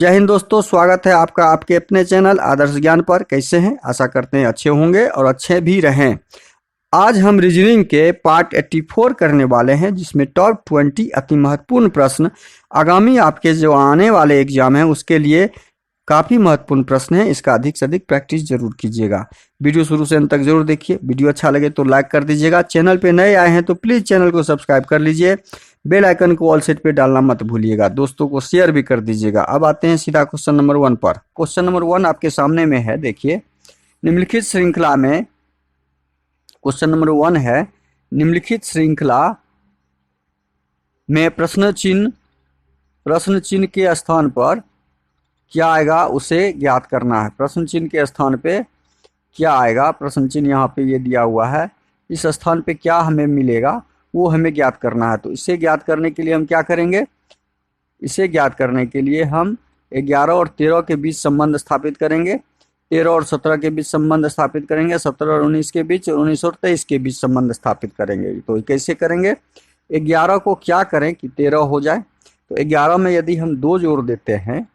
जय हिंद दोस्तों, स्वागत है आपका आपके अपने चैनल आदर्श ज्ञान पर। कैसे हैं? आशा करते हैं अच्छे होंगे और अच्छे भी रहें। आज हम रीजनिंग के पार्ट 84 करने वाले हैं, जिसमें टॉप 20 अति महत्वपूर्ण प्रश्न आगामी आपके जो आने वाले एग्जाम हैं उसके लिए काफ़ी महत्वपूर्ण प्रश्न है। इसका अधिक से अधिक प्रैक्टिस जरूर कीजिएगा। वीडियो शुरू से अंत तक जरूर देखिए। वीडियो अच्छा लगे तो लाइक कर दीजिएगा। चैनल पे नए आए हैं तो प्लीज़ चैनल को सब्सक्राइब कर लीजिए। बेल आइकन को ऑल सेट पे डालना मत भूलिएगा। दोस्तों को शेयर भी कर दीजिएगा। अब आते हैं सीधा क्वेश्चन नंबर 1 पर। क्वेश्चन नंबर 1 आपके सामने में है, देखिए। निम्नलिखित श्रृंखला में क्वेश्चन नंबर 1 है, निम्नलिखित श्रृंखला में प्रश्न चिन्ह के स्थान पर क्या आएगा उसे ज्ञात करना है। प्रश्न चिन्ह के स्थान पे क्या आएगा, प्रश्न चिन्ह यहाँ पे ये दिया हुआ है, इस स्थान पे क्या हमें मिलेगा वो हमें ज्ञात करना है। तो इसे ज्ञात करने के लिए हम क्या करेंगे, इसे ज्ञात करने के लिए हम 11 और 13 के बीच संबंध स्थापित करेंगे, 13 और 17 के बीच संबंध स्थापित करेंगे, 17 और 19 के बीच, 19 और 23 के बीच संबंध स्थापित करेंगे। तो कैसे करेंगे, 11 को क्या करें कि 13 हो जाए। तो 11 में यदि हम 2 जोड़ देते हैं,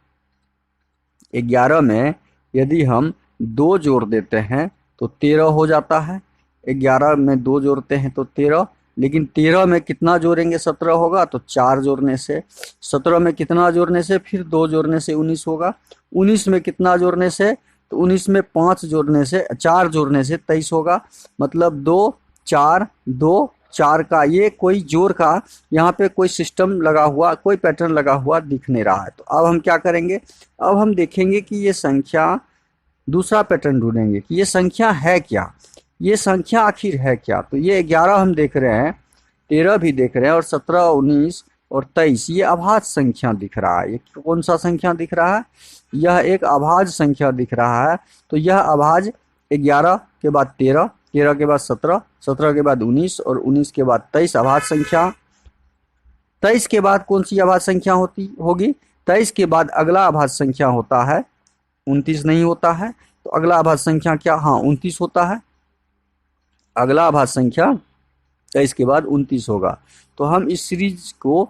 11 में यदि हम 2 जोड़ देते हैं तो 13 हो जाता है। 11 में 2 जोड़ते हैं तो 13, लेकिन 13 में कितना जोड़ेंगे, 17 होगा, तो 4 जोड़ने से। 17 में कितना जोड़ने से, फिर 2 जोड़ने से 19 होगा। 19 में कितना जोड़ने से, तो 19 में 5 जोड़ने से, 4 जोड़ने से 23 होगा। मतलब 2 4 2 4 का ये कोई जोड़ का यहाँ पे कोई सिस्टम लगा हुआ, कोई पैटर्न लगा हुआ दिख नहीं रहा है। तो अब हम क्या करेंगे, अब हम देखेंगे कि ये संख्या, दूसरा पैटर्न ढूंढेंगे कि ये संख्या है क्या, ये संख्या आखिर है क्या। तो ये 11 हम देख रहे हैं, 13 भी देख रहे हैं, और 17 19 और 23 ये अभाज्य संख्या दिख रहा है। ये कौन सा संख्या दिख रहा है, यह एक अभाज्य संख्या दिख रहा है। तो यह अभाज्य 11 के बाद 13, 13 के बाद 17, 17 के बाद 19 और 19 के बाद 23 अभाज्य संख्या। 23 के बाद कौन सी अभाज्य संख्या होगी, 23 के बाद अगला अभाज्य संख्या होता है 29, नहीं होता है। तो अगला अभाज्य संख्या क्या, हाँ 29 होता है। अगला अभाज्य संख्या 23 के बाद 29 होगा। तो हम इस सीरीज को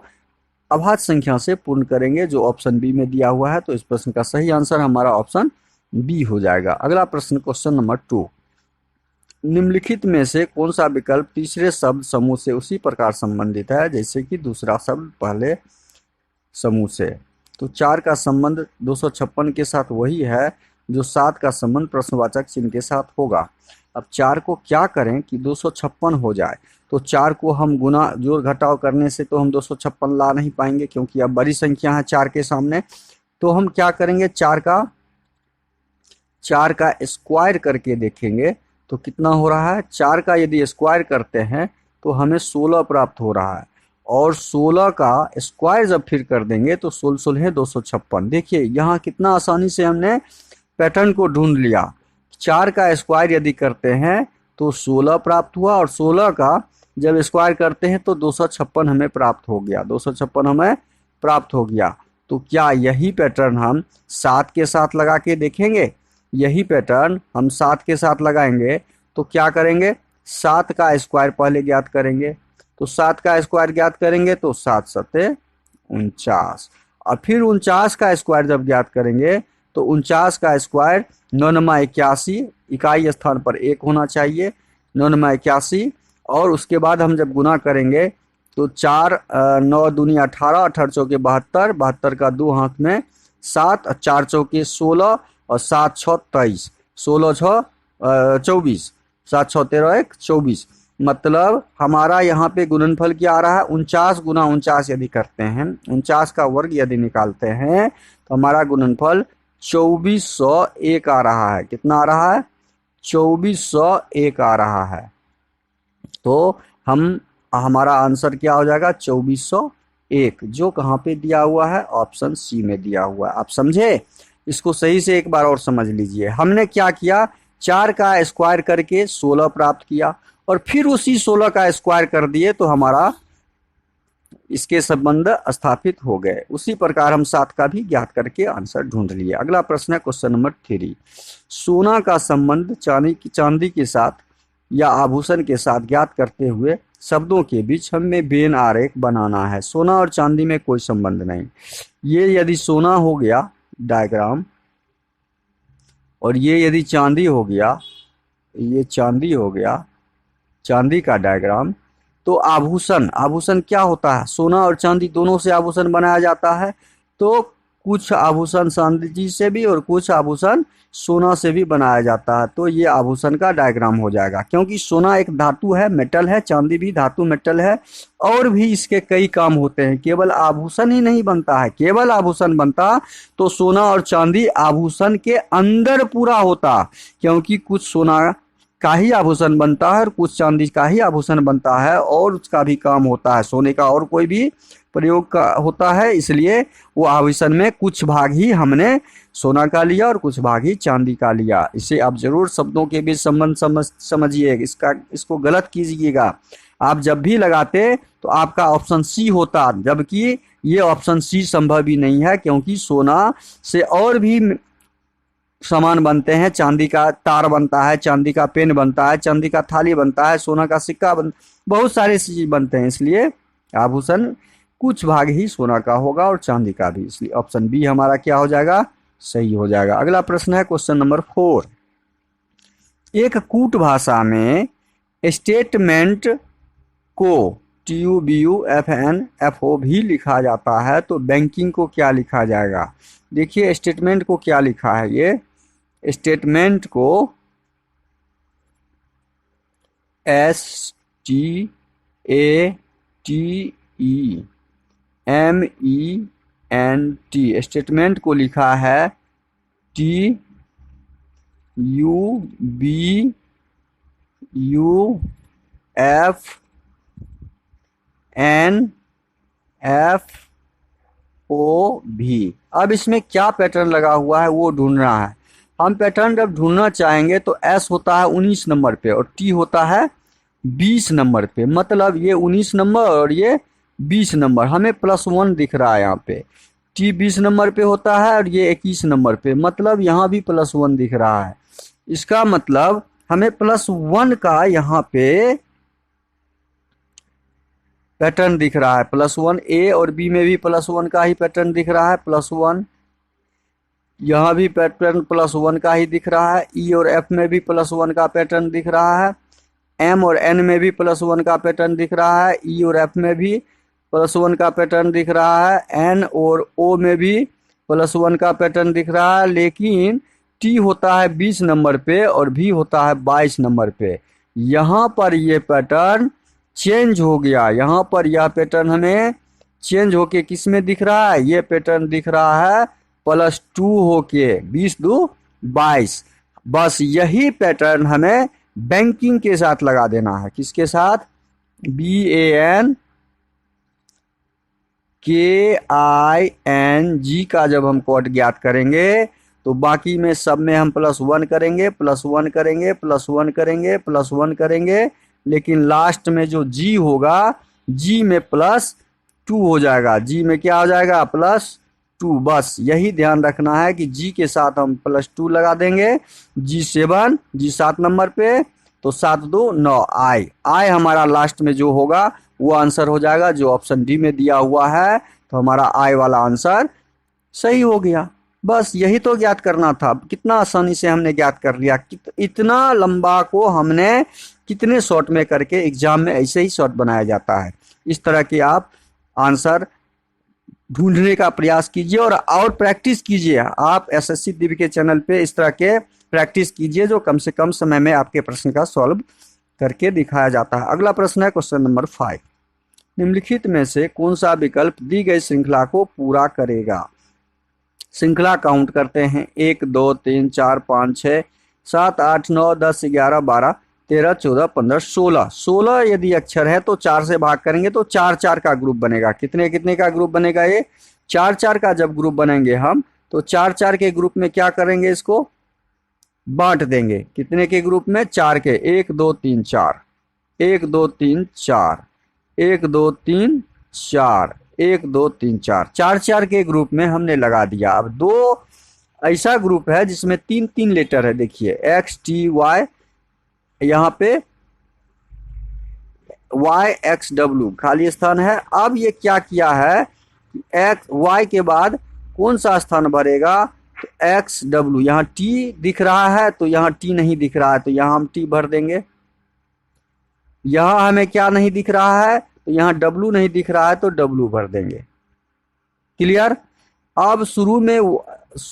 अभाज्य संख्या से पूर्ण करेंगे जो ऑप्शन बी में दिया हुआ है। तो इस प्रश्न का सही आंसर हमारा ऑप्शन बी हो जाएगा। अगला प्रश्न, क्वेश्चन नंबर 2, निम्नलिखित में से कौन सा विकल्प तीसरे शब्द समूह से उसी प्रकार संबंधित है जैसे कि दूसरा शब्द पहले समूह से। तो 4 का संबंध 256 के साथ वही है जो 7 का संबंध प्रश्नवाचक चिन्ह के साथ होगा। अब 4 को क्या करें कि 256 हो जाए। तो 4 को हम गुना जोड़ घटाव करने से तो हम 256 ला नहीं पाएंगे, क्योंकि अब बड़ी संख्या है 4 के सामने। तो हम क्या करेंगे, 4 का स्क्वायर करके देखेंगे तो कितना हो रहा है। 4 का यदि स्क्वायर करते हैं तो हमें 16 प्राप्त हो रहा है, और 16 का स्क्वायर जब फिर कर देंगे तो 16 256। देखिए यहाँ कितना आसानी से हमने पैटर्न को ढूंढ लिया। 4 का स्क्वायर यदि करते हैं तो 16 प्राप्त हुआ, और 16 का जब स्क्वायर करते हैं तो 256 हमें प्राप्त हो गया, 256 हमें प्राप्त हो गया। तो क्या यही पैटर्न हम 7 के साथ लगा के देखेंगे, यही पैटर्न हम 7 के साथ लगाएंगे। तो क्या करेंगे, 7 का स्क्वायर पहले ज्ञात करेंगे। तो 7 का स्क्वायर ज्ञात करेंगे तो 7 सते 49, और फिर 49 का स्क्वायर जब ज्ञात करेंगे तो 49 का स्क्वायर 9 9 81, इकाई स्थान पर 1 होना चाहिए, 9 9 81। और उसके बाद हम जब गुना करेंगे तो 4 9 दूनी 18, 18 चौके 72, 72 का 2 हाथ में 7, 4 चौके 16 और 7 6 23, 16 6 24, 7 6 13 1 24। मतलब हमारा यहाँ पे गुणनफल क्या आ रहा है, 49 गुना 49 यदि करते हैं, 49 का वर्ग यदि निकालते हैं तो हमारा गुणनफल 2401 आ रहा है। कितना आ रहा है, 2401 आ रहा है। तो हमारा आंसर क्या हो जाएगा, 2401, जो कहाँ पे दिया हुआ है, ऑप्शन सी में दिया हुआ है। आप समझे, इसको सही से एक बार और समझ लीजिए। हमने क्या किया, 4 का स्क्वायर करके 16 प्राप्त किया, और फिर उसी 16 का स्क्वायर कर दिए तो हमारा इसके संबंध स्थापित हो गए। उसी प्रकार हम 7 का भी ज्ञात करके आंसर ढूंढ लिए। अगला प्रश्न है क्वेश्चन नंबर 3, सोना का संबंध चांदी के साथ या आभूषण के साथ ज्ञात करते हुए शब्दों के बीच हमें वेन आरेख बनाना है। सोना और चांदी में कोई संबंध नहीं। ये यदि सोना हो गया, डायग्राम, और ये यदि चांदी हो गया, ये चांदी हो गया, चांदी का डायग्राम, तो आभूषण, आभूषण क्या होता है? सोना और चांदी दोनों से आभूषण बनाया जाता है। तो कुछ आभूषण चांदी से भी और कुछ आभूषण सोना से भी बनाया जाता है। तो ये आभूषण का डायग्राम हो जाएगा, क्योंकि सोना एक धातु है, मेटल है, चांदी भी धातु मेटल है, और भी इसके कई काम होते हैं। केवल आभूषण ही नहीं बनता है, केवल आभूषण बनता तो सोना और चांदी आभूषण के अंदर पूरा होता, क्योंकि कुछ सोना का ही आभूषण बनता है और कुछ चांदी का ही आभूषण बनता है, और उसका भी काम होता है, सोने का और कोई भी प्रयोग का होता है। इसलिए वो आभूषण में कुछ भाग ही हमने सोना का लिया और कुछ भाग ही चांदी का लिया। इसे आप जरूर शब्दों के बीच संबंध समझिए, इसको गलत कीजिएगा। आप जब भी लगाते तो आपका ऑप्शन सी होता, जबकि ये ऑप्शन सी संभव ही नहीं है, क्योंकि सोना से और भी सामान बनते हैं। चांदी का तार बनता है, चांदी का पेन बनता है, चांदी का थाली बनता है, सोना का सिक्का बहुत सारे चीज बनते हैं। इसलिए आभूषण कुछ भाग ही सोना का होगा और चांदी का भी, इसलिए ऑप्शन बी हमारा क्या हो जाएगा? सही हो जाएगा। अगला प्रश्न है क्वेश्चन नंबर 4। एक कूट भाषा में स्टेटमेंट को TUBUFNFO भी लिखा जाता है, तो बैंकिंग को क्या लिखा जाएगा? देखिए स्टेटमेंट को क्या लिखा है, ये स्टेटमेंट को STATEMENT, स्टेटमेंट को लिखा है TUBUFNFO भी। अब इसमें क्या पैटर्न लगा हुआ है वो ढूंढना है। हम पैटर्न जब ढूंढना चाहेंगे तो S होता है 19 नंबर पे और T होता है 20 नंबर पे, मतलब ये 19 नंबर और ये 20 नंबर, हमें +1 दिख रहा है यहाँ पे। T 20 नंबर पे होता है और ये 21 नंबर पे, मतलब यहाँ भी +1 दिख रहा है। इसका मतलब हमें +1 का यहाँ पे पैटर्न दिख रहा है। +1 A और B में भी +1 का ही पैटर्न दिख रहा है, +1 यहाँ भी पैटर्न +1 का ही दिख रहा है। E और F में भी +1 का पैटर्न दिख रहा है। M और N में भी +1 का पैटर्न दिख रहा है। E और F में भी +1 का पैटर्न दिख रहा है। N और O में भी +1 का पैटर्न दिख रहा है, लेकिन T होता है 20 नंबर पे और V होता है 22 नंबर पे। यहाँ पर ये पैटर्न चेंज हो गया, यहाँ पर यह पैटर्न हमें चेंज होके किस में दिख रहा है? ये पैटर्न दिख रहा है +2 होके 20 2 22। बस यही पैटर्न हमें बैंकिंग के साथ लगा देना है। किसके साथ? BANKING का जब हम कोड ज्ञात करेंगे तो बाकी में सब में हम +1 करेंगे, +1 करेंगे, +1 करेंगे, +1 करेंगे, लेकिन लास्ट में जो G होगा, G में +2 हो जाएगा। G में क्या हो जाएगा? +2। बस यही ध्यान रखना है कि G के साथ हम +2 लगा देंगे। G7, G7 नंबर पे, तो 7 2 9 I हमारा लास्ट में जो होगा वो आंसर हो जाएगा जो ऑप्शन डी में दिया हुआ है। तो हमारा I वाला आंसर सही हो गया। बस यही तो ज्ञात करना था। कितना आसानी से हमने ज्ञात कर लिया। इतना लंबा को हमने कितने शॉर्ट में करके एग्जाम में ऐसे ही शॉर्ट बनाया जाता है। इस तरह के आप आंसर ढूंढने का प्रयास कीजिए और प्रैक्टिस कीजिए। आप SSC दिव्य के चैनल पे इस तरह के प्रैक्टिस कीजिए जो कम से कम समय में आपके प्रश्न का सॉल्व करके दिखाया जाता है। अगला प्रश्न है क्वेश्चन नंबर 5। निम्नलिखित में से कौन सा विकल्प दी गई श्रृंखला को पूरा करेगा? श्रृंखला काउंट करते हैं। 1 2 3 4 5 6 7 8 9 10 11 12 13 14 15 16। 16 यदि अक्षर है तो 4 से भाग करेंगे तो 4 4 का ग्रुप बनेगा। कितने कितने का ग्रुप बनेगा? ये 4 4 का जब ग्रुप बनेंगे हम तो 4 4 के ग्रुप में क्या करेंगे? इसको बांट देंगे। कितने के ग्रुप में? 4 के। 1 2 3 4, 1 2 3 4, 1 2 3 4, 1 2 3 4, 4 4 के ग्रुप में हमने लगा दिया। अब दो ऐसा ग्रुप है जिसमें 3 3 लेटर है। देखिए X T Y, यहाँ पे Y X W खाली स्थान है। अब ये क्या किया है? X Y के बाद कौन सा स्थान भरेगा? तो एक्स डब्लू, यहाँ टी दिख रहा है तो यहाँ टी नहीं दिख रहा है, तो यहाँ हम टी भर देंगे। यहाँ हमें क्या नहीं दिख रहा है? तो यहाँ डब्लू नहीं दिख रहा है, तो डब्लू भर देंगे। क्लियर? अब शुरू में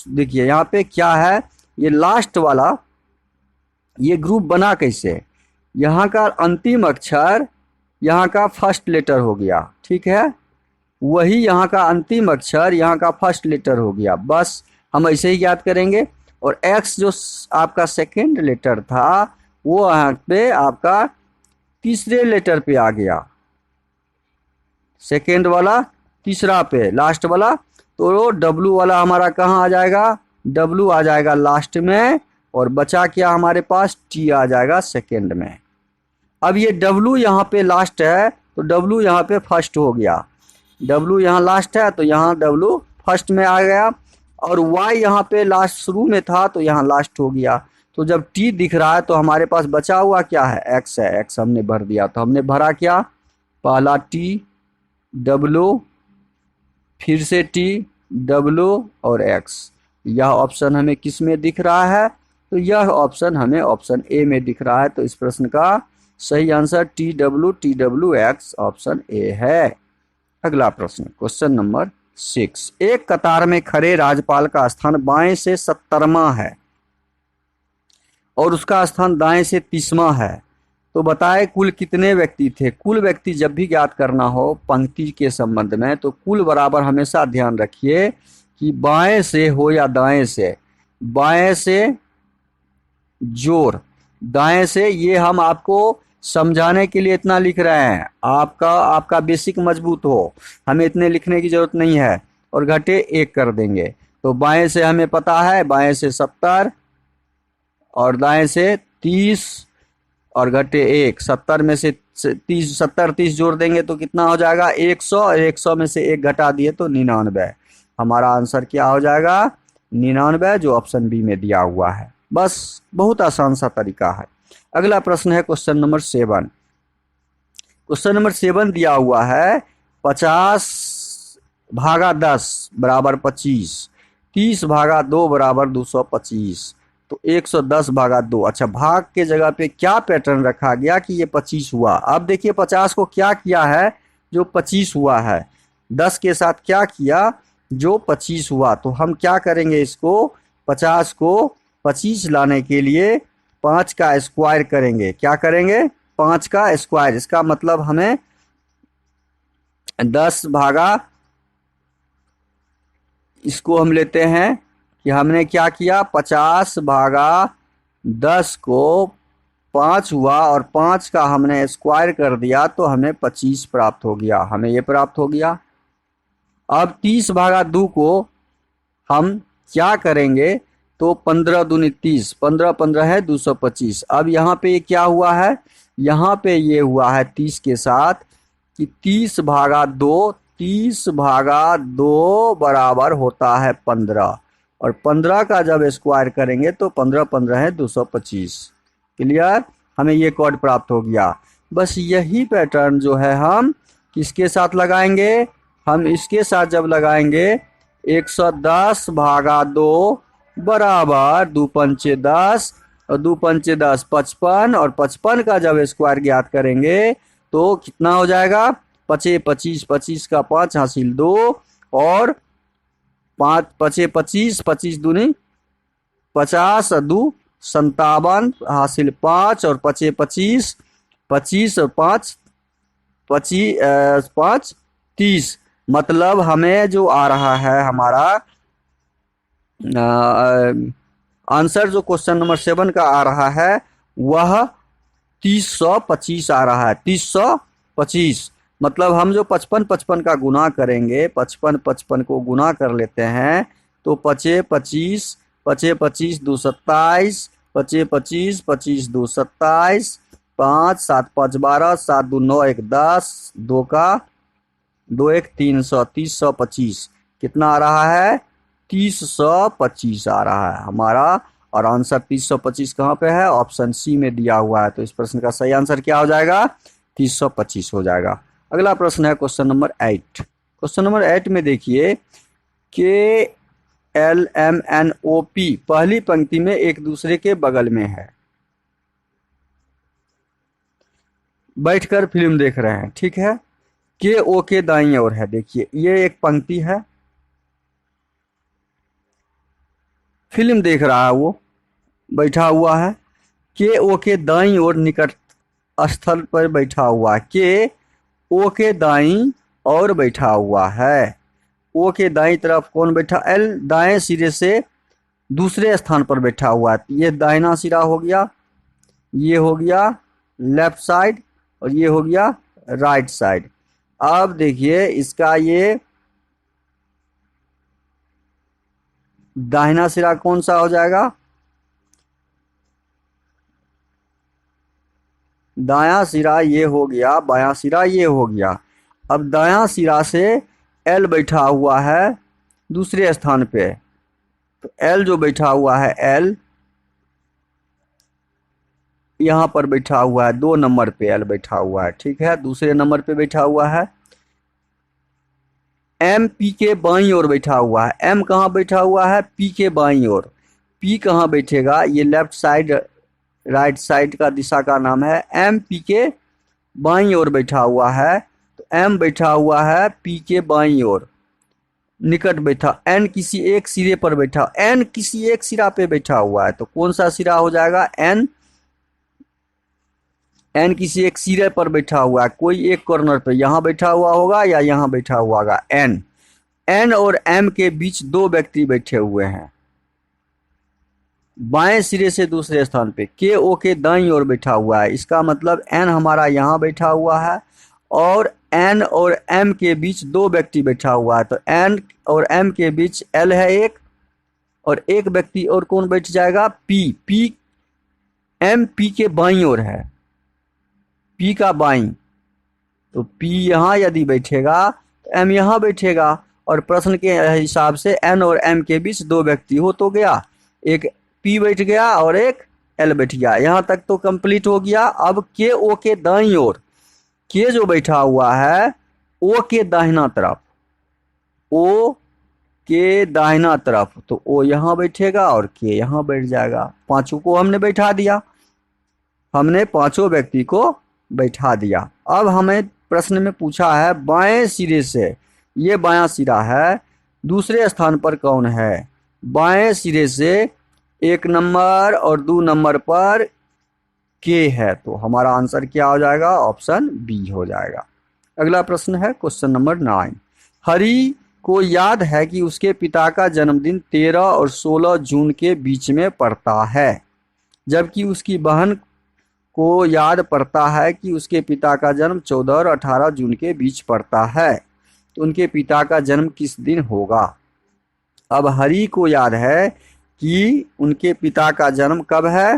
देखिए यहाँ पे क्या है, ये लास्ट वाला ये ग्रुप बना कैसे? यहाँ का अंतिम अक्षर यहाँ का फर्स्ट लेटर हो गया, ठीक है, वही यहाँ का अंतिम अक्षर यहाँ का फर्स्ट लेटर हो गया, बस हम ऐसे ही याद करेंगे। और एक्स जो आपका सेकेंड लेटर था वो यहाँ पे आपका तीसरे लेटर पे आ गया, सेकेंड वाला तीसरा पे, लास्ट वाला, तो डब्लू वाला हमारा कहाँ आ जाएगा? डब्लू आ जाएगा लास्ट में, और बचा क्या हमारे पास? टी आ जाएगा सेकेंड में। अब ये डब्लू यहाँ पे लास्ट है तो डब्लू यहाँ पे फर्स्ट हो गया, डब्लू यहाँ लास्ट है तो यहाँ डब्लू फर्स्ट में आ गया, और वाई यहाँ पे लास्ट शुरू में था तो यहाँ लास्ट हो गया। तो जब टी दिख रहा है तो हमारे पास बचा हुआ क्या है? एक्स है, एक्स हमने भर दिया। तो हमने भरा क्या? पहला टी, डब्लू, फिर से टी, डब्लू और एक्स। यह ऑप्शन हमें किस में दिख रहा है? तो यह ऑप्शन हमें ऑप्शन ए में दिख रहा है। तो इस प्रश्न का सही answer T W x option A है। अगला प्रश्न, क्वेश्चन नंबर 6। एक कतार में खड़े राज्यपाल का स्थान बाएं से 70वां है और उसका स्थान दाएं से 30वां है, तो बताए कुल कितने व्यक्ति थे? कुल व्यक्ति जब भी ज्ञात करना हो पंक्ति के संबंध में तो कुल बराबर हमेशा ध्यान रखिए कि बाएं से हो या दाएं से। बाएं से जोर, दाएं से, ये हम आपको समझाने के लिए इतना लिख रहे हैं, आपका बेसिक मजबूत हो, हमें इतने लिखने की जरूरत नहीं है। और घटे 1 कर देंगे, तो बाएं से हमें पता है, बाएं से 70 और दाएं से 30 और घटे 1, 70 में से 30, 70-30 जोड़ देंगे तो कितना हो जाएगा? 100, और 100 में से 1 घटा दिए तो 99। हमारा आंसर क्या हो जाएगा? 99, जो ऑप्शन बी में दिया हुआ है। बस बहुत आसान सा तरीका है। अगला प्रश्न है क्वेश्चन नंबर 7। क्वेश्चन नंबर 7 दिया हुआ है 50/10 बराबर 25, 30/2 बराबर 225, तो 110/2। अच्छा, भाग के जगह पे क्या पैटर्न रखा गया कि ये 25 हुआ? अब देखिए 50 को क्या किया है? जो 25 हुआ है। 10 के साथ क्या किया? जो 25 हुआ। तो हम क्या करेंगे? इसको 50 को 25 लाने के लिए 5 का स्क्वायर करेंगे। क्या करेंगे? 5 का स्क्वायर। इसका मतलब हमें 10 भागा, इसको हम लेते हैं कि हमने क्या किया? 50/10 को 5 हुआ और 5 का हमने स्क्वायर कर दिया तो हमें 25 प्राप्त हो गया। हमें ये प्राप्त हो गया। अब 30/2 को हम क्या करेंगे? तो 15 दूनी 30, 15 है 225। अब यहाँ पे क्या हुआ है? यहाँ पे ये हुआ है 30 के साथ कि 30/2, 30/2 बराबर होता है 15, और 15 का जब स्क्वायर करेंगे तो 15 है 225। क्लियर? हमें ये कोड प्राप्त हो गया। बस यही पैटर्न जो है हम किसके साथ लगाएंगे? हम इसके साथ जब लगाएंगे 110/2 बराबर 2 पंचे 10 और 2 पंचे 10 55, और 55 का जब स्क्वायर ज्ञात करेंगे तो कितना हो जाएगा? 5 25, 25 का 5 हासिल 2, और 5 5 25, 25 दूनी 50 और 2 57 हासिल 5, और 5 25, 25 और 5 5 30। मतलब हमें जो आ रहा है हमारा आंसर जो क्वेश्चन नंबर 7 का आ रहा है वह 3025 आ रहा है। 3025 मतलब हम जो 55 का गुना करेंगे, 55 को गुना कर लेते हैं तो 5 25, 5 25 2 27, 5 25, 25 2 27, 5 7 5 12, 7 2 9 1 10, 2 का 2 1 300, 3025 कितना आ रहा है? 3025 आ रहा है हमारा। और आंसर 3025 कहाँ पे है? ऑप्शन सी में दिया हुआ है। तो इस प्रश्न का सही आंसर क्या हो जाएगा? 3025 हो जाएगा। अगला प्रश्न है क्वेश्चन नंबर 8। क्वेश्चन नंबर 8 में देखिए KLMNOP पहली पंक्ति में एक दूसरे के बगल में है, बैठकर फिल्म देख रहे हैं, ठीक है। KO के दाईं ओर है, देखिए ये एक पंक्ति है, फिल्म देख रहा है, वो बैठा हुआ है। KO के दाईं ओर निकट स्थल पर बैठा हुआ है, KO के दाईं ओर बैठा हुआ है। O के दाईं तरफ कौन बैठा? L दाएं सिरे से दूसरे स्थान पर बैठा हुआ है। ये दाहिना सिरा हो गया, ये हो गया लेफ्ट साइड और ये हो गया राइट साइड। अब देखिए इसका ये दाहिना सिरा कौन सा हो जाएगा? दायां सिरा ये हो गया, बायां सिरा ये हो गया। अब दायां सिरा से L बैठा हुआ है दूसरे स्थान पे, तो L जो बैठा हुआ है, L यहां पर बैठा हुआ है, 2 नंबर पे L बैठा हुआ है, ठीक है, दूसरे नंबर पे बैठा हुआ है। M P के बाईं ओर बैठा हुआ है। M कहाँ बैठा हुआ है? P के बाईं ओर। P कहाँ बैठेगा? ये लेफ्ट साइड राइट साइड का दिशा का नाम है। M P के बाईं ओर बैठा हुआ है, तो M बैठा हुआ है P के बाईं ओर निकट बैठा। N किसी एक सिरे पर बैठा, N किसी एक सिरा पे बैठा हुआ है, तो कौन सा सिरा हो जाएगा? N किसी एक सिरे पर बैठा हुआ है, कोई एक कॉर्नर पे, यहां बैठा हुआ होगा या यहां बैठा हुआ होगा। N और M के बीच 2 व्यक्ति बैठे हुए हैं, बाएं सिरे से दूसरे स्थान पे। KO के दाईं ओर बैठा हुआ है, इसका मतलब N हमारा यहाँ बैठा हुआ है और N और M के बीच 2 व्यक्ति बैठा हुआ है, तो N और M के बीच L है एक, और एक व्यक्ति और कौन बैठ जाएगा? P M P के बाईं ओर है, P का बाईं, तो P यहाँ यदि बैठेगा तो M यहाँ बैठेगा, और प्रश्न के हिसाब से N और M के बीच 2 व्यक्ति हो तो गया, एक P बैठ गया और एक L बैठ गया। यहाँ तक तो कंप्लीट हो गया। अब KO के दाईं ओर, K जो बैठा हुआ है O के दाहिना तरफ, O के दाहिना तरफ, तो O यहाँ बैठेगा और K यहाँ बैठ जाएगा। पांचों को हमने बैठा दिया, हमने पांचों व्यक्ति को बैठा दिया। अब हमें प्रश्न में पूछा है बाएं सिरे से, ये बायां सिरा है, दूसरे स्थान पर कौन है? बाएं सिरे से 1 नंबर और 2 नंबर पर K है, तो हमारा आंसर क्या हो जाएगा? ऑप्शन बी हो जाएगा। अगला प्रश्न है क्वेश्चन नंबर 9। हरि को याद है कि उसके पिता का जन्मदिन 13 और 16 जून के बीच में पड़ता है, जबकि उसकी बहन को याद पड़ता है कि उसके पिता का जन्म 14 और 18 जून के बीच पड़ता है, तो उनके पिता का जन्म किस दिन होगा? अब हरि को याद है कि उनके पिता का जन्म कब है?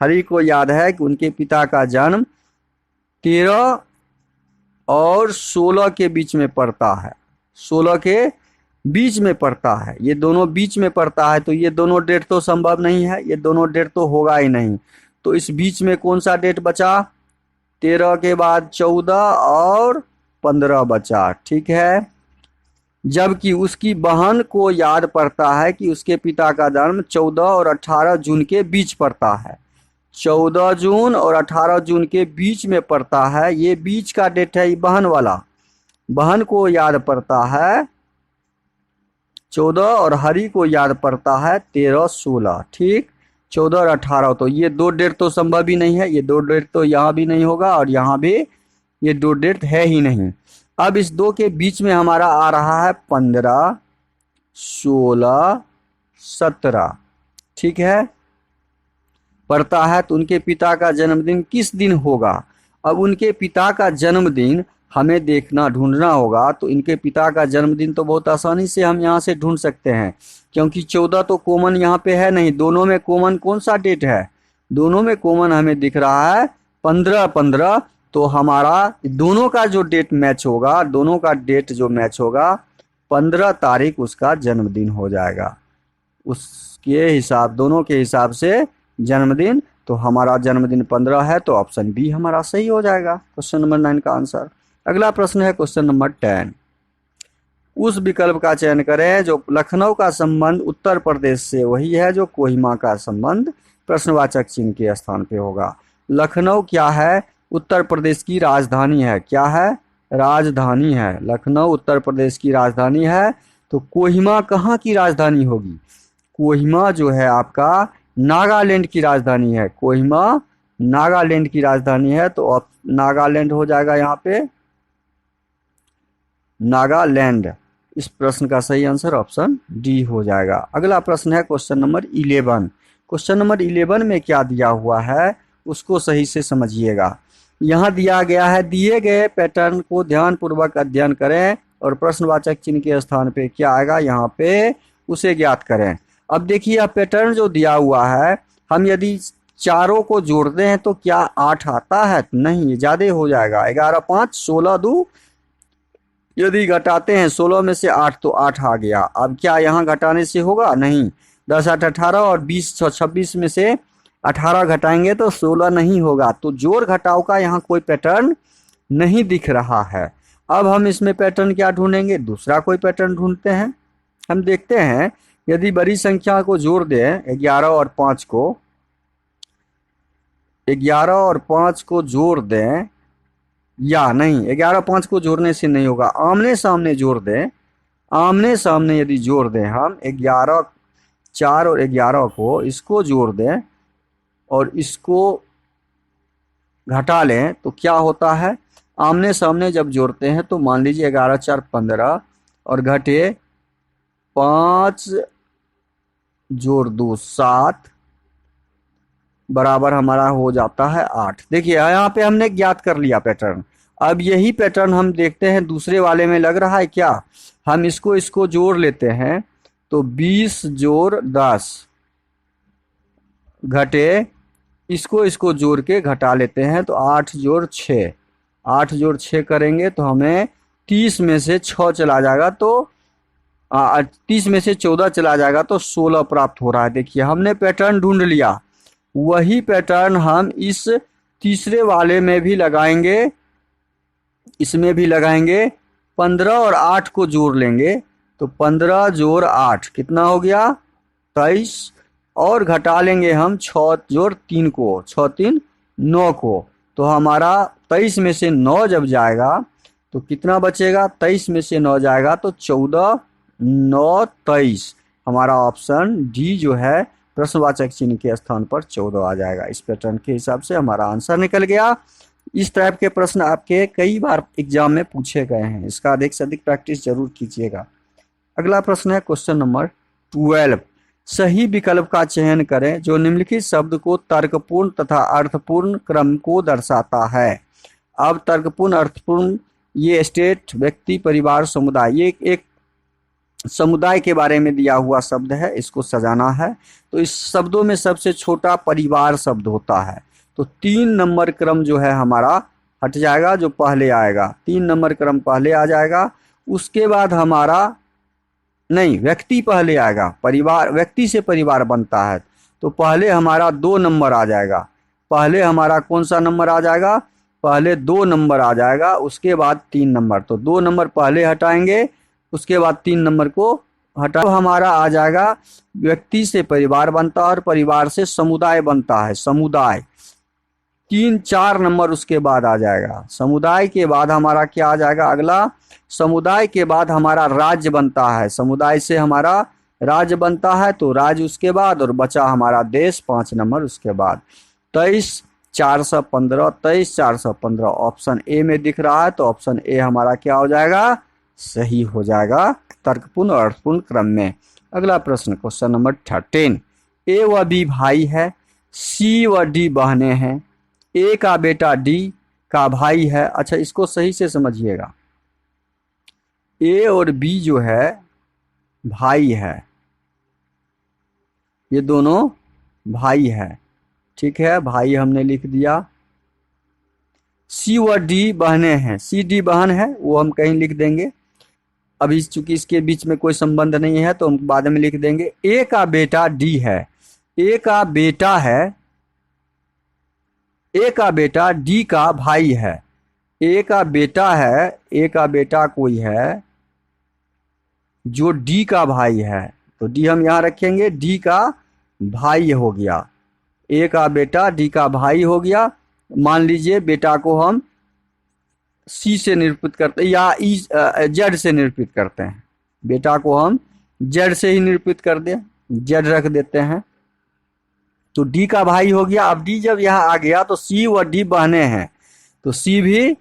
हरि को याद है कि उनके पिता का जन्म 13 और 16 के बीच में पड़ता है, 16 के बीच में पड़ता है, ये दोनों बीच में पड़ता है, तो ये दोनों डेट तो संभव नहीं है, ये दोनों डेट तो होगा ही नहीं। तो इस बीच में कौन सा डेट बचा? 13 के बाद 14 और 15 बचा, ठीक है। जबकि उसकी बहन को याद पड़ता है कि उसके पिता का जन्म 14 और 18 जून के बीच पड़ता है, 14 जून और 18 जून के बीच में पड़ता है, ये बीच का डेट है, ये बहन वाला। बहन को याद पड़ता है 14 और हरि को याद पड़ता है 13 16, ठीक, 14 और 18, तो ये 2 डेट तो संभव ही नहीं है, ये 2 डेट तो यहाँ भी नहीं होगा और यहाँ भी ये 2 डेट है ही नहीं। अब इस 2 के बीच में हमारा आ रहा है 15 16 17, ठीक है, पड़ता है, तो उनके पिता का जन्मदिन किस दिन होगा? अब उनके पिता का जन्मदिन हमें देखना ढूंढना होगा, तो इनके पिता का जन्मदिन तो बहुत आसानी से हम यहाँ से ढूंढ सकते हैं, क्योंकि 14 तो कॉमन यहाँ पे है नहीं, दोनों में कॉमन कौन सा डेट है? दोनों में कॉमन हमें दिख रहा है 15, तो हमारा दोनों का जो डेट मैच होगा, दोनों का डेट जो मैच होगा, 15 तारीख उसका जन्मदिन हो जाएगा, उसके हिसाब, दोनों के हिसाब से जन्मदिन, तो हमारा जन्मदिन 15 है, तो ऑप्शन बी हमारा सही हो जाएगा क्वेश्चन नंबर 9 का आंसर। अगला प्रश्न है क्वेश्चन नंबर 10। उस विकल्प का चयन करें जो लखनऊ का संबंध उत्तर प्रदेश से वही है जो कोहिमा का संबंध प्रश्नवाचक चिन्ह के स्थान पे होगा। लखनऊ क्या है? उत्तर प्रदेश की राजधानी है। क्या है? राजधानी है। लखनऊ उत्तर प्रदेश की राजधानी है। तो कोहिमा कहाँ की राजधानी होगी? कोहिमा जो है आपका नागालैंड की राजधानी है। कोहिमा नागालैंड की राजधानी है। तो अब नागालैंड हो जाएगा यहाँ पे, नागालैंड। इस प्रश्न का सही आंसर ऑप्शन डी हो जाएगा। अगला प्रश्न है क्वेश्चन नंबर 11। क्वेश्चन नंबर 11 में क्या दिया हुआ है उसको सही से समझिएगा। यहाँ दिया गया है, दिए गए पैटर्न को ध्यानपूर्वक अध्ययन करें और प्रश्नवाचक चिन्ह के स्थान पे क्या आएगा यहाँ पे उसे ज्ञात करें। अब देखिए यह पैटर्न जो दिया हुआ है, हम यदि चारों को जोड़ते हैं तो क्या 8 आता है? नहीं, ये ज्यादा हो जाएगा। 11 5 16 2, यदि घटाते हैं 16 में से 8 तो 8 आ गया। अब क्या यहाँ घटाने से होगा? नहीं। 10 8 18 और 20 26 में से 18 घटाएंगे तो 16 नहीं होगा। तो जोड़ घटाव का यहाँ कोई पैटर्न नहीं दिख रहा है। अब हम इसमें पैटर्न क्या ढूंढेंगे? दूसरा कोई पैटर्न ढूंढते हैं। हम देखते हैं यदि बड़ी संख्या को जोड़ दें 11 और 5 को, 11 और 5 को जोड़ दें, या नहीं 11 5 को जोड़ने से नहीं होगा, आमने सामने जोड़ दें। आमने सामने यदि जोड़ दें हम 11 4 और 11 को, इसको जोड़ दें और इसको घटा लें तो क्या होता है? आमने सामने जब जोड़ते हैं तो मान लीजिए 11 4 15 और घटे 5 जोड़ 2 7 बराबर हमारा हो जाता है 8। देखिए यहाँ पे हमने ज्ञात कर लिया पैटर्न। अब यही पैटर्न हम देखते हैं दूसरे वाले में लग रहा है क्या? हम इसको जोड़ लेते हैं तो 20 जोड़ 10 घटे, इसको जोड़ के घटा लेते हैं तो 8 जोड़ 6, 8 जोड़ 6 करेंगे तो हमें 30 में से 6 चला जाएगा तो 30 में से 14 चला जाएगा तो 16 प्राप्त हो रहा है। देखिए हमने पैटर्न ढूंढ लिया। वही पैटर्न हम इस तीसरे वाले में भी लगाएंगे, इसमें भी लगाएंगे। 15 और 8 को जोड़ लेंगे तो 15 जोड़ 8 कितना हो गया? 23, और घटा लेंगे हम 6 जोड़ 3 को, 6 3 9 को, तो हमारा 23 में से 9 जब जाएगा तो कितना बचेगा? 23 में से 9 जाएगा तो 14 9 23। हमारा ऑप्शन डी जो है प्रश्नवाचक चिन्ह के स्थान पर 14 आ जाएगा। इस पैटर्न के हिसाब से हमारा आंसर निकल गया। इस टाइप के प्रश्न आपके कई बार एग्जाम में पूछे गए हैं, इसका अधिक से अधिक प्रैक्टिस जरूर कीजिएगा। अगला प्रश्न है क्वेश्चन नंबर 12। सही विकल्प का चयन करें जो निम्नलिखित शब्द को तर्कपूर्ण तथा अर्थपूर्ण क्रम को दर्शाता है। अब तर्कपूर्ण अर्थपूर्ण, ये स्टेट, व्यक्ति, परिवार, समुदाय, ये एक समुदाय के बारे में दिया हुआ शब्द है, इसको सजाना है। तो इस शब्दों में सबसे छोटा परिवार शब्द होता है। तो 3 नंबर क्रम जो है हमारा हट जाएगा, जो पहले आएगा 3 नंबर क्रम पहले आ जाएगा। उसके बाद हमारा नहीं, व्यक्ति पहले आएगा। परिवार, व्यक्ति से परिवार बनता है तो पहले हमारा 2 नंबर आ जाएगा। पहले हमारा कौन सा नंबर आ जाएगा? पहले 2 नंबर आ जाएगा, उसके बाद 3 नंबर। तो 2 नंबर पहले हटाएंगे, उसके बाद 3 नंबर को हटा, तो हमारा आ जाएगा व्यक्ति से परिवार बनता है और परिवार से समुदाय बनता है। समुदाय 3 4 नंबर उसके बाद आ जाएगा। समुदाय के बाद हमारा क्या आ जाएगा? अगला समुदाय के बाद हमारा राज्य बनता है। समुदाय से हमारा राज्य बनता है तो राज्य उसके बाद, और बचा हमारा देश 5 नंबर उसके बाद। 23 415, 23 415 ऑप्शन ए में दिख रहा है तो ऑप्शन ए हमारा क्या हो जाएगा? सही हो जाएगा तर्कपूर्ण और अर्थपूर्ण क्रम में। अगला प्रश्न क्वेश्चन नंबर 13। ए व बी भाई है, सी व डी बहनें हैं, ए का बेटा डी का भाई है। अच्छा, इसको सही से समझिएगा। ए और बी जो है भाई है, ये दोनों भाई है, ठीक है, भाई हमने लिख दिया। सी व डी बहनें हैं, सी डी बहन है वो हम कहीं लिख देंगे, अभी चूंकि इसके बीच में कोई संबंध नहीं है तो हम बाद में लिख देंगे। ए का बेटा डी है, ए का बेटा है, ए का बेटा डी का भाई है। ए का बेटा है, ए का बेटा कोई है, जो डी का भाई है, तो डी हम यहाँ रखेंगे, डी का भाई हो गया, ए का बेटा डी का भाई हो गया। मान लीजिए बेटा को हम सी से निरूपित करते हैं या ई जेड से निरूपित करते हैं, बेटा को हम जेड से ही निरूपित कर दें, जेड रख देते हैं, तो डी का भाई हो गया। अब डी जब यहाँ आ गया तो सी और डी बहने हैं, तो सी भी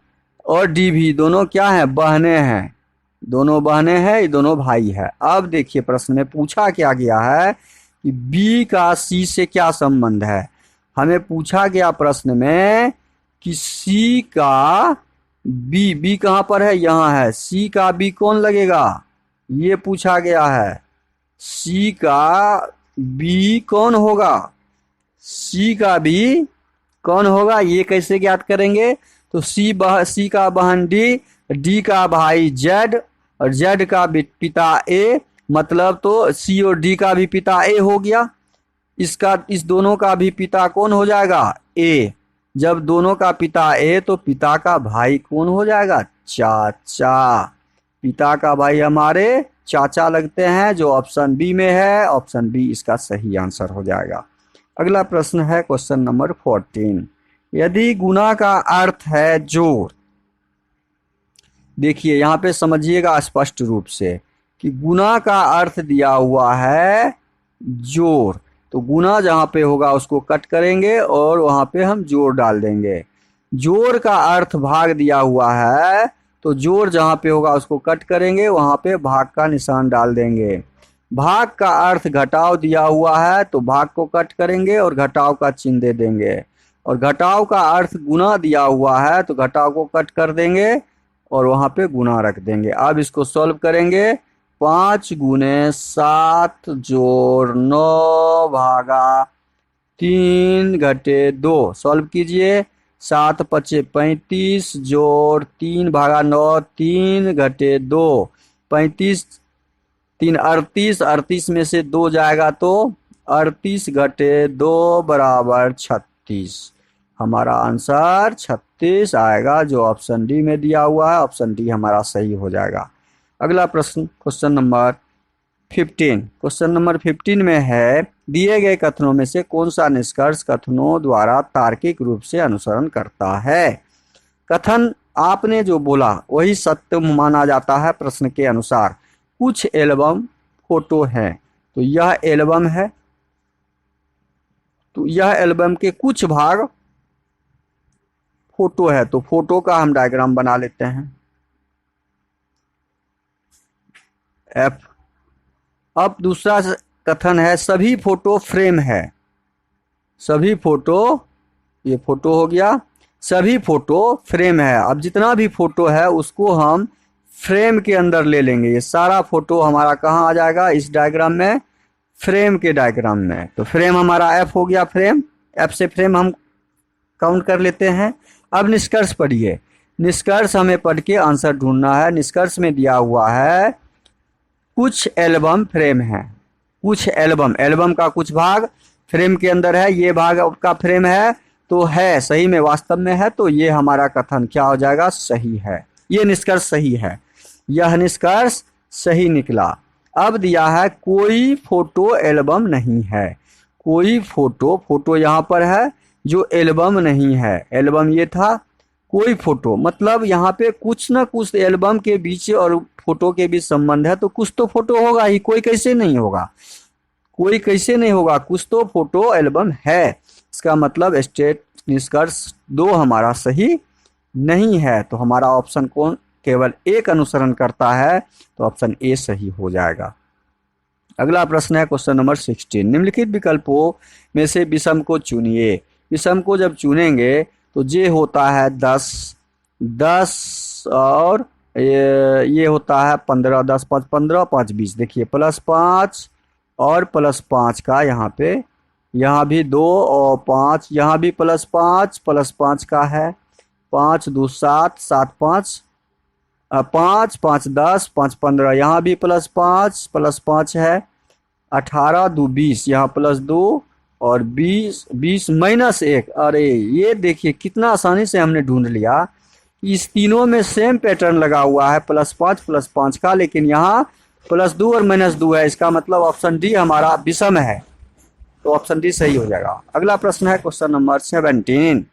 और डी भी दोनों क्या हैं, बहने हैं, दोनों बहने हैं, ये दोनों भाई है। अब देखिए प्रश्न में पूछा क्या गया है कि बी का सी से क्या संबंध है। हमें पूछा गया प्रश्न में कि सी का बी, बी कहाँ पर है, यहाँ है, सी का बी कौन लगेगा, ये पूछा गया है। सी का बी कौन होगा, सी का बी कौन होगा, ये कैसे ज्ञात करेंगे। तो सी का बहन डी का भाई जेड और जेड का पिता ए, मतलब तो सी और डी का भी पिता ए हो गया। इस दोनों का भी पिता कौन हो जाएगा, ए। जब दोनों का पिता ए तो पिता का भाई कौन हो जाएगा, चाचा। पिता का भाई हमारे चाचा लगते हैं, जो ऑप्शन बी में है, ऑप्शन बी इसका सही आंसर हो जाएगा। अगला प्रश्न है क्वेश्चन नंबर 14। यदि गुना का अर्थ है जोड़, देखिए यहाँ पे समझिएगा स्पष्ट रूप से कि गुना का अर्थ दिया हुआ है जोड़, तो गुना जहाँ पे होगा उसको कट करेंगे और वहाँ पे हम जोड़ डाल देंगे। जोड़ का अर्थ भाग दिया हुआ है, तो जोड़ जहाँ पे होगा उसको कट करेंगे, वहाँ पे भाग का निशान डाल देंगे। भाग का अर्थ घटाव दिया हुआ है, तो भाग को कट करेंगे और घटाव का चिन्ह दे देंगे। और घटाव का अर्थ गुना दिया हुआ है, तो घटाव को कट कर देंगे और वहाँ पे गुना रख देंगे। अब इसको सॉल्व करेंगे, 5 गुने 7 जोड़ 9 भागा 3 घटे 2, सॉल्व कीजिए। 7 पचे 35 जोड़ 3 भागा 9, 3 घटे 2, 35 3 38, 38 में से 2 जाएगा तो 38 घटे 2 बराबर 36। हमारा आंसर 36 आएगा, जो ऑप्शन डी में दिया हुआ है, ऑप्शन डी हमारा सही हो जाएगा। अगला प्रश्न क्वेश्चन नंबर 15। क्वेश्चन नंबर 15 में है, दिए गए कथनों में से कौन सा निष्कर्ष कथनों द्वारा तार्किक रूप से अनुसरण करता है। कथन आपने जो बोला वही सत्य माना जाता है प्रश्न के अनुसार। कुछ एल्बम फोटो है, तो यह एल्बम है, तो यह एल्बम के कुछ भाग फोटो है, तो फोटो का हम डायग्राम बना लेते हैं एफ। अब दूसरा कथन है, सभी फोटो फ्रेम है, सभी फोटो, ये फोटो हो गया, सभी फोटो फ्रेम है। अब जितना भी फोटो है उसको हम फ्रेम के अंदर ले लेंगे। ये सारा फोटो हमारा कहाँ आ जाएगा, इस डायग्राम में, फ्रेम के डायग्राम में। तो फ्रेम हमारा एफ हो गया, फ्रेम, एफ से फ्रेम हम काउंट कर लेते हैं। अब निष्कर्ष पढ़िए, निष्कर्ष हमें पढ़ के आंसर ढूंढना है। निष्कर्ष में दिया हुआ है कुछ एल्बम फ्रेम है, कुछ एल्बम, एल्बम का कुछ भाग फ्रेम के अंदर है, ये भाग का फ्रेम है, तो है, सही में वास्तव में है, तो ये हमारा कथन क्या हो जाएगा, सही है, ये निष्कर्ष सही है, यह निष्कर्ष सही निकला। अब दिया है कोई फोटो एल्बम नहीं है, कोई फोटो, फोटो यहाँ पर है, जो एल्बम नहीं है, एल्बम ये था, कोई फोटो मतलब यहाँ पे कुछ ना कुछ एल्बम के बीच और फोटो के बीच संबंध है, तो कुछ तो फोटो होगा ही, कोई कैसे नहीं होगा, कोई कैसे नहीं होगा, कुछ तो फोटो एल्बम है। इसका मतलब स्टेट निष्कर्ष 2 हमारा सही नहीं है, तो हमारा ऑप्शन कौन केवल एक अनुसरण करता है, तो ऑप्शन ए सही हो जाएगा। अगला प्रश्न है क्वेश्चन नंबर 16। निम्नलिखित विकल्पों में से विषम को चुनिए। विषम को जब चुनेंगे तो जे होता है 10, 10 और ये होता है 15, 10 5 15 5 20। देखिए +5 और +5 का यहाँ पे, यहाँ भी 2 और 5, यहाँ भी +5 +5 का है, 5 2 7 7 5 5 5 10 5 15, यहाँ भी +5 +5 है, 18 2 20, यहाँ +2 और 20 20 -1। अरे ये देखिए कितना आसानी से हमने ढूंढ लिया, इस तीनों में सेम पैटर्न लगा हुआ है, +5 +5 का, लेकिन यहाँ +2 और -2 है, इसका मतलब ऑप्शन डी हमारा विषम है, तो ऑप्शन डी सही हो जाएगा। अगला प्रश्न है क्वेश्चन नंबर 17।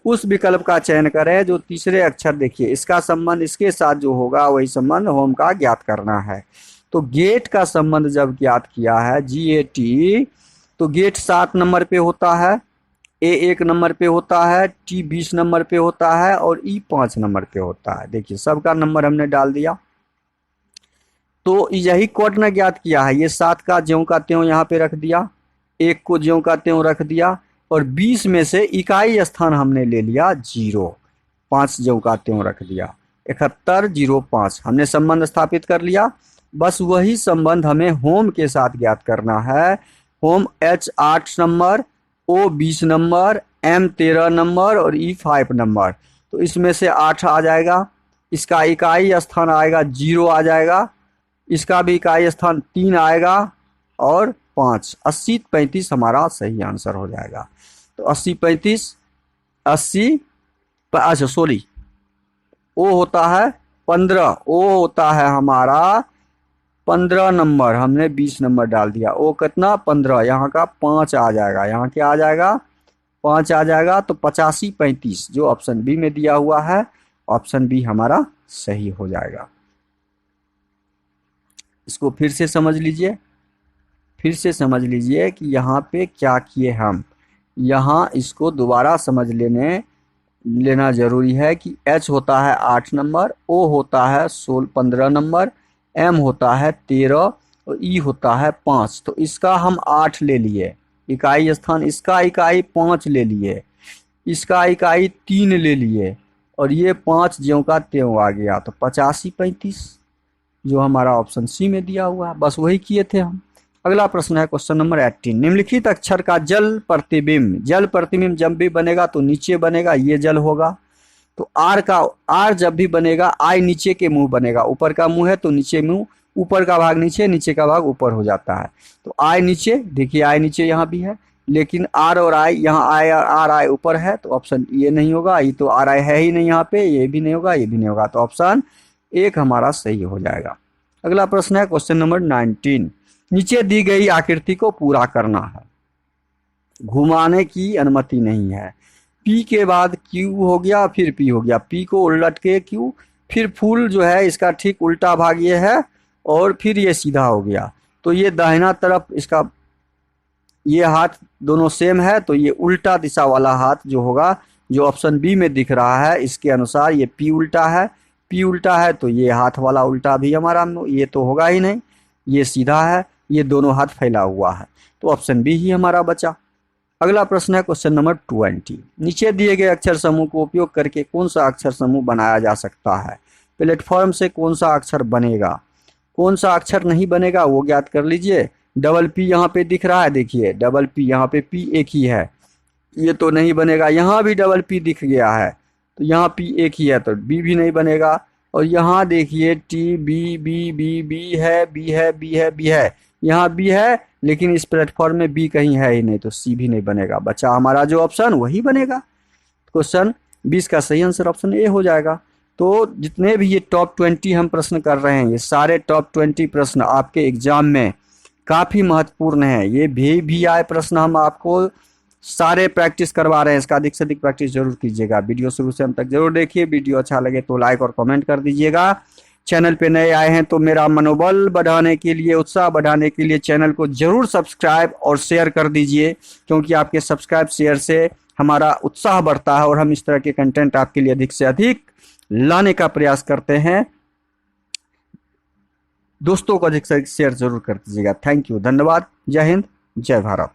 उस विकल्प का चयन करें जो तीसरे अक्षर, देखिए इसका संबंध इसके साथ जो होगा वही संबंध होम का ज्ञात करना है। तो गेट का संबंध जब ज्ञात किया है GAT, तो गेट 7 नंबर पे होता है, A 1 नंबर पे होता है, T 20 नंबर पे होता है और E 5 नंबर पे होता है। देखिए सबका नंबर हमने डाल दिया, तो यही कोड ने ज्ञात किया है। ये 7 का ज्यों का त्यों यहाँ पे रख दिया, 1 को ज्यों का त्यों रख दिया और 20 में से इकाई स्थान हमने ले लिया 0, 5 ज्यों का त्यों रख दिया, 7105 हमने संबंध स्थापित कर लिया। बस वही संबंध हमें होम के साथ ज्ञात करना है। Home H 8 number, O 20 number, M 13 number और E 5 नंबर। तो इसमें से 8 आ जाएगा, इसका इकाई स्थान आएगा 0 आ जाएगा, इसका भी इकाई स्थान 3 आएगा और 5, 80 35 हमारा सही आंसर हो जाएगा। तो 80 35 80, अच्छा सॉरी, ओ होता है 15, ओ होता है हमारा 15 नंबर, हमने 20 नंबर डाल दिया। ओ कितना 15, यहाँ का 5 आ जाएगा, यहाँ क्या आ जाएगा 5 आ जाएगा। तो 85 35 जो ऑप्शन बी में दिया हुआ है, ऑप्शन बी हमारा सही हो जाएगा। इसको फिर से समझ लीजिए, फिर से समझ लीजिए कि यहाँ पे क्या किए हम, यहाँ इसको दोबारा समझ लेना जरूरी है कि H होता है 8 नंबर, O होता है 15 नंबर, M होता है 13 और E होता है 5। तो इसका हम 8 ले लिए इकाई स्थान, इसका इकाई 5 ले लिए, इसका इकाई 3 ले लिए और ये 5 ज्यों का त्यों आ गया। तो 85 35 जो हमारा ऑप्शन सी में दिया हुआ है, बस वही किए थे हम। अगला प्रश्न है क्वेश्चन नंबर 18। निम्नलिखित अक्षर का जल प्रतिबिंब जब भी बनेगा तो नीचे बनेगा, ये जल होगा। तो आर जब भी बनेगा, आई नीचे के मुंह बनेगा, ऊपर का मुंह है तो नीचे मुंह, ऊपर का भाग नीचे, नीचे का भाग ऊपर हो जाता है। तो आई नीचे, देखिए आई नीचे यहाँ भी है, लेकिन आर और आई, यहाँ आर आई ऊपर है, तो ऑप्शन ये नहीं होगा, ये तो आर आई है ही नहीं यहाँ पे, ये भी नहीं होगा, ये भी नहीं होगा, तो ऑप्शन 1 हमारा सही हो जाएगा। अगला प्रश्न है क्वेश्चन नंबर 19। नीचे दी गई आकृति को पूरा करना है, घुमाने की अनुमति नहीं है। P के बाद Q हो गया, फिर P हो गया, P को उलट के Q, फिर फूल जो है इसका ठीक उल्टा भाग ये है और फिर ये सीधा हो गया। तो ये दाहिना तरफ इसका ये हाथ दोनों सेम है, तो ये उल्टा दिशा वाला हाथ जो होगा, जो ऑप्शन बी में दिख रहा है, इसके अनुसार ये P उल्टा है, P उल्टा है तो ये हाथ वाला उल्टा भी हमारा ये तो होगा ही नहीं, ये सीधा है, ये दोनों हाथ फैला हुआ है, तो ऑप्शन बी ही हमारा बचा। अगला प्रश्न है क्वेश्चन नंबर 20। नीचे दिए गए अक्षर समूह को उपयोग करके कौन सा अक्षर समूह बनाया जा सकता है? प्लेटफॉर्म से कौन सा अक्षर बनेगा, कौन सा अक्षर नहीं बनेगा वो ज्ञात कर लीजिए। डबल पी यहाँ पे दिख रहा है, देखिए डबल पी, यहाँ पे पी एक ही है, ये तो नहीं बनेगा। यहाँ भी डबल पी दिख गया है, तो यहाँ पी एक ही है, तो बी भी नहीं बनेगा। और यहाँ देखिए T B B B B है, बी है, बी है, बी है, यहाँ बी है, लेकिन इस प्लेटफॉर्म में बी कहीं है ही नहीं, तो सी भी नहीं बनेगा। बचा हमारा जो ऑप्शन वही बनेगा। क्वेश्चन 20 का सही आंसर ऑप्शन ए हो जाएगा। तो जितने भी ये टॉप 20 हम प्रश्न कर रहे हैं, ये सारे टॉप 20 प्रश्न आपके एग्जाम में काफ़ी महत्वपूर्ण है। ये भी आए प्रश्न हम आपको सारे प्रैक्टिस करवा रहे हैं, इसका अधिक से अधिक प्रैक्टिस जरूर कीजिएगा। वीडियो शुरू से अंत तक जरूर देखिए, वीडियो अच्छा लगे तो लाइक और कमेंट कर दीजिएगा। चैनल पे नए आए हैं तो मेरा मनोबल बढ़ाने के लिए, उत्साह बढ़ाने के लिए चैनल को जरूर सब्सक्राइब और शेयर कर दीजिए, क्योंकि आपके सब्सक्राइब शेयर से हमारा उत्साह बढ़ता है और हम इस तरह के कंटेंट आपके लिए अधिक से अधिक लाने का प्रयास करते हैं। दोस्तों को अधिक से अधिक शेयर जरूर कर दीजिएगा। थैंक यू, धन्यवाद, जय हिंद, जय भारत।